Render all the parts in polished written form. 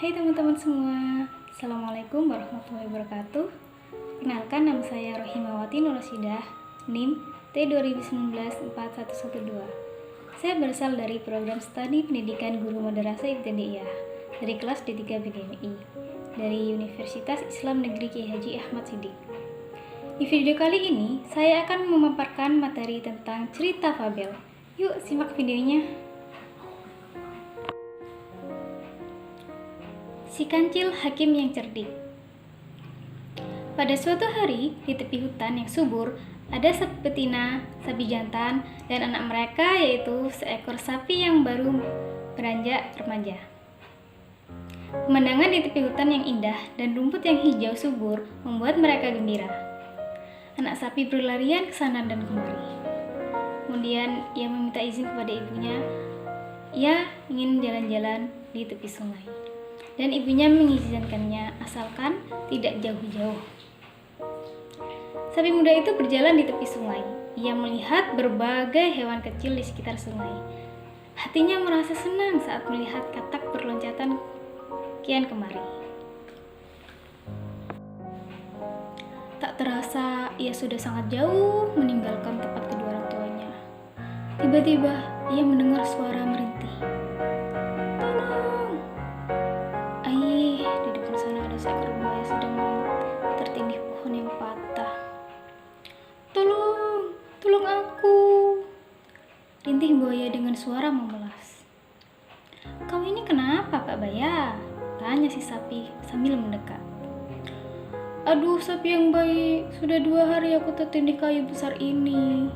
Hai teman-teman semua, Assalamualaikum warahmatullahi wabarakatuh. Kenalkan, nama saya Rohimawati Nurrosidah, NIM T2019-4112. Saya berasal dari program studi pendidikan guru madrasah ibtidaiyah dari kelas D3 BGMI dari Universitas Islam Negeri Kiai Haji Ahmad Siddiq. Di video kali ini, saya akan memaparkan materi tentang cerita fabel. Yuk simak videonya. Si Kancil Hakim yang Cerdik. Pada suatu hari, di tepi hutan yang subur, ada sapi betina, sapi jantan, dan anak mereka, yaitu seekor sapi yang baru beranjak remaja. Pemandangan di tepi hutan yang indah dan rumput yang hijau subur membuat mereka gembira. Anak sapi berlarian ke sana dan kemari. Kemudian ia meminta izin kepada ibunya. Ia ingin jalan-jalan di tepi sungai. Dan ibunya mengizinkannya asalkan tidak jauh-jauh. Sapi muda itu berjalan di tepi sungai. Ia melihat berbagai hewan kecil di sekitar sungai. Hatinya merasa senang saat melihat katak berloncatan kian kemari. Tak terasa ia sudah sangat jauh meninggalkan tempat kedua orang tuanya. Tiba-tiba ia mendengar suara merintih. Seekor buaya sedang tertindih pohon yang patah. Tolong, tolong aku, rintih buaya dengan suara memelas. Kau ini kenapa, Pak Baya? Tanya si sapi sambil mendekat. Aduh, sapi yang baik, sudah 2 hari aku tertindih kayu besar ini.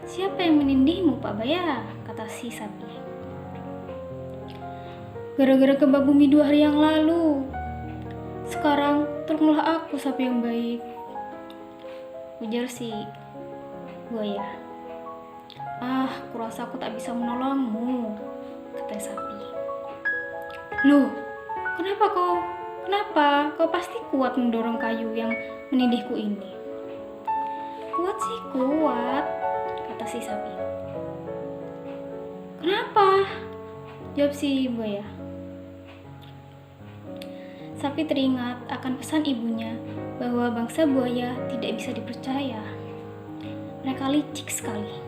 Siapa yang menindihmu, Pak Baya? Kata si sapi. Gara-gara gempa bumi 2 hari yang lalu. Sekarang tolonglah aku, sapi yang baik, ujar si buaya. Kurasa aku tak bisa menolongmu, kata sapi. Loh, kenapa? Kau pasti kuat mendorong kayu yang menindihku ini. Kuat sih kuat, kata si sapi. Kenapa? Jawab si buaya. Sapi teringat akan pesan ibunya bahwa bangsa buaya tidak bisa dipercaya. Mereka licik sekali,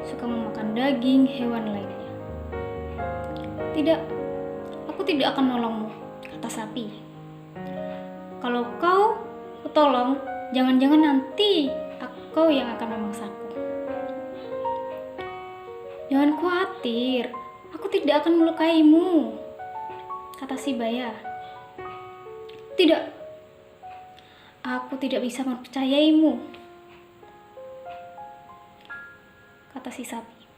suka memakan daging hewan lainnya. Tidak, aku tidak akan menolongmu, kata sapi. Kalau kau tolong, jangan-jangan nanti kau yang akan memangsaku. Jangan khawatir, aku tidak akan melukaimu, kata si buaya. Tidak, aku tidak bisa mempercayaimu, kata si sapi.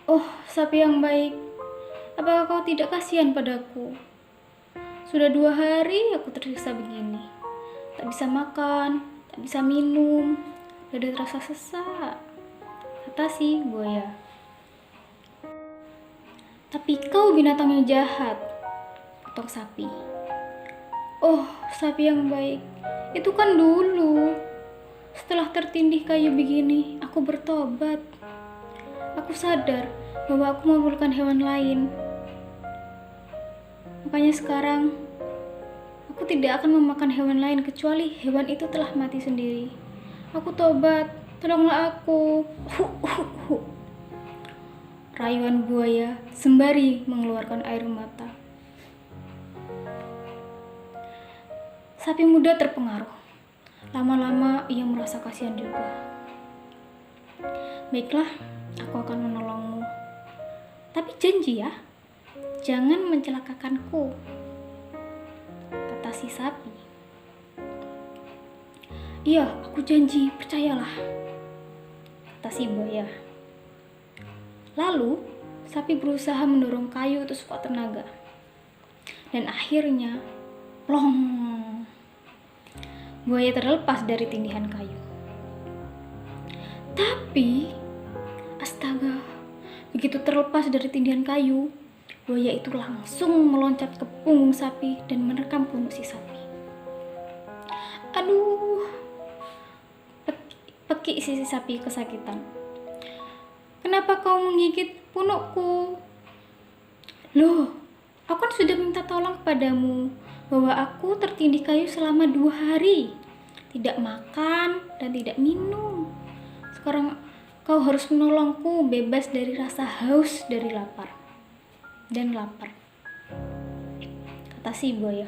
Oh, sapi yang baik, apakah kau tidak kasihan padaku? Sudah 2 hari aku tersiksa begini. Tak bisa makan, tak bisa minum, dada terasa sesak, kata si buaya. Tapi kau binatang yang jahat, ketok sapi. Oh, sapi yang baik, itu kan dulu. Setelah tertindih kayu begini, aku bertobat. Aku sadar bahwa aku memerlukan hewan lain. Makanya sekarang, aku tidak akan memakan hewan lain kecuali hewan itu telah mati sendiri. Aku tobat, tolonglah aku. Rayuan buaya sembari mengeluarkan air mata. Sapi muda terpengaruh. Lama-lama ia merasa kasihan juga. Baiklah, aku akan menolongmu. Tapi janji ya, jangan mencelakakanku, kata si sapi. Iya, aku janji, percayalah, kata si buaya. Lalu, sapi berusaha mendorong kayu itu sekuat tenaga. Dan akhirnya, plong! Buaya terlepas dari tindihan kayu. Tapi, astaga, begitu terlepas dari tindihan kayu, buaya itu langsung meloncat ke punggung sapi dan menerkam punggung si sapi. Aduh, pekik si sapi kesakitan. Kenapa kau menggigit punukku? Loh, aku kan sudah minta tolong kepadamu bahwa aku tertindih kayu selama 2 hari. Tidak makan dan tidak minum. Sekarang kau harus menolongku bebas dari rasa haus dari lapar. Dan lapar, kata si buaya.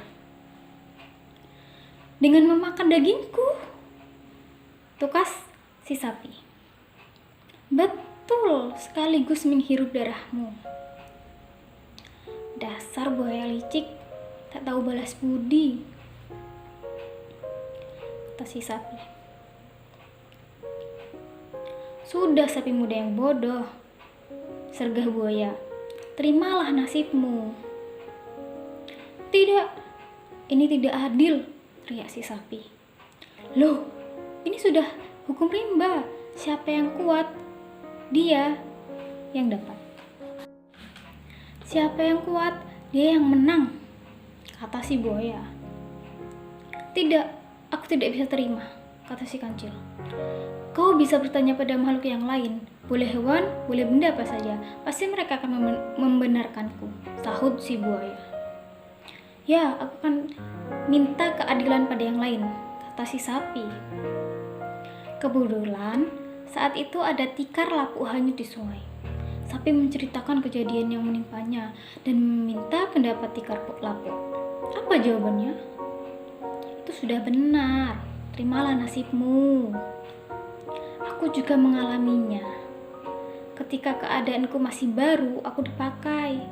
Dengan memakan dagingku, tukas si sapi. Betul, sekaligus menghirup darahmu. Dasar buaya licik, tak tahu balas budi, kata si sapi. Sudah sapi muda yang bodoh, sergah buaya. Terimalah nasibmu. Tidak, ini tidak adil, teriak si sapi. Loh, ini sudah hukum rimba. Siapa yang kuat, dia yang dapat. Siapa yang kuat, dia yang menang, kata si buaya. Tidak, aku tidak bisa terima, kata si kancil. Kau bisa bertanya pada makhluk yang lain, boleh hewan, boleh benda apa saja, pasti mereka akan membenarkanku, sahut si buaya. Ya, aku akan minta keadilan pada yang lain, kata si sapi. Kebetulan, saat itu ada tikar lapuk hanyut di sungai. Sapi menceritakan kejadian yang menimpanya dan meminta pendapat tikar lapuk. Apa jawabannya? Itu sudah benar, terimalah nasibmu. Aku juga mengalaminya. Ketika keadaanku masih baru, aku dipakai.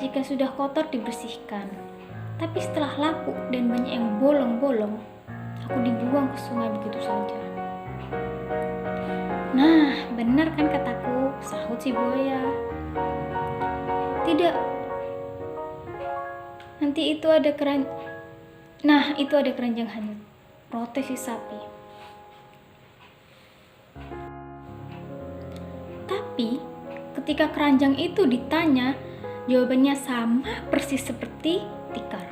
Jika sudah kotor, dibersihkan. Tapi setelah lapuk dan banyak yang bolong-bolong, aku dibuang ke sungai begitu saja. Nah, benar kan kataku, sahut si buaya. Tidak. Nanti itu ada itu ada keranjang hanyut, protes si sapi. Tapi ketika keranjang itu ditanya, jawabannya sama persis seperti tikar.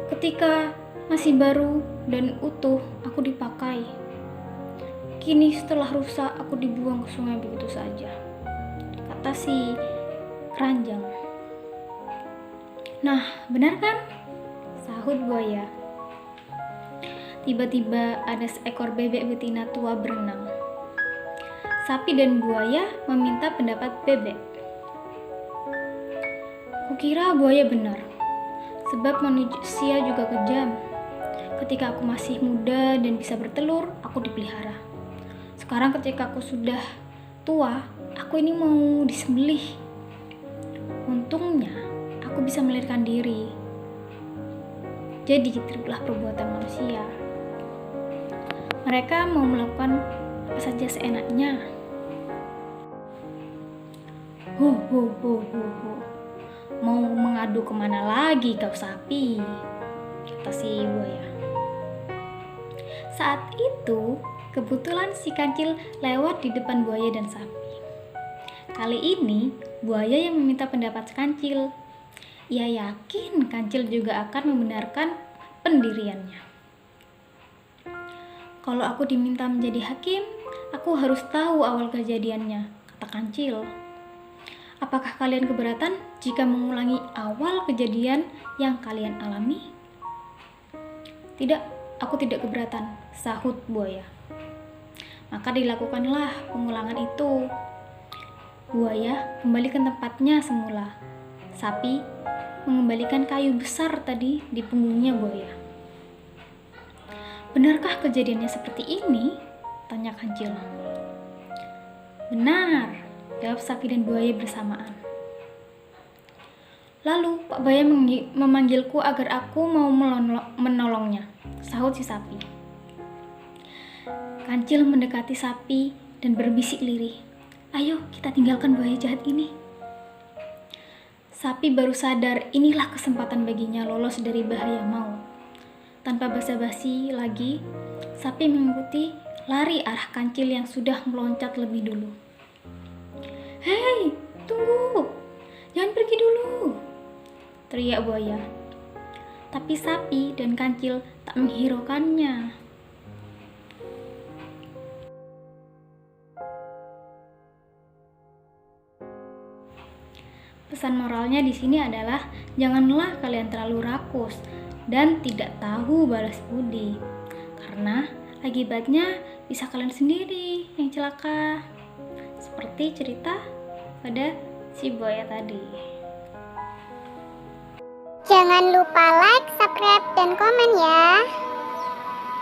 Ketika masih baru dan utuh, aku dipakai. Kini setelah rusak, aku dibuang ke sungai begitu saja, kata si keranjang. Nah, benar kan? Sahut buaya. Tiba-tiba ada seekor bebek betina tua berenang. Sapi dan buaya meminta pendapat bebek. Kukira buaya benar, sebab manusia juga kejam. Ketika aku masih muda dan bisa bertelur, aku dipelihara. Sekarang ketika aku sudah tua, aku ini mau disembelih. Untungnya, aku bisa melarikan diri. Jadi itulah perbuatan manusia. Mereka mau melakukan apa saja seenaknya. Mau mengadu kemana lagi kau sapi, kata si buaya. Saat itu kebetulan si kancil lewat di depan buaya dan sapi. Kali ini buaya yang meminta pendapat kancil. Ia yakin kancil juga akan membenarkan pendiriannya. Kalau aku diminta menjadi hakim, aku harus tahu awal kejadiannya, kata kancil. Apakah kalian keberatan jika mengulangi awal kejadian yang kalian alami? Tidak, aku tidak keberatan, sahut buaya. Maka dilakukanlah pengulangan itu. Buaya kembali ke tempatnya semula. Sapi mengembalikan kayu besar tadi di punggungnya buaya. Benarkah kejadiannya seperti ini? Tanya kancil. Benar, jawab sapi dan buaya bersamaan. Lalu Pak Buaya memanggilku agar aku mau menolongnya, sahut si sapi. Kancil mendekati sapi dan berbisik lirih. Ayo kita tinggalkan buaya jahat ini. Sapi baru sadar inilah kesempatan baginya lolos dari bahaya maut. Tanpa basa-basi lagi, sapi mengikuti lari arah kancil yang sudah meloncat lebih dulu. Hei, tunggu! Jangan pergi dulu! Teriak buaya. Tapi sapi dan kancil tak menghiraukannya. Pesan moralnya di sini adalah janganlah kalian terlalu rakus dan tidak tahu balas budi, karena akibatnya bisa kalian sendiri yang celaka. Seperti cerita pada si buaya tadi. Jangan lupa like, subscribe, dan komen ya.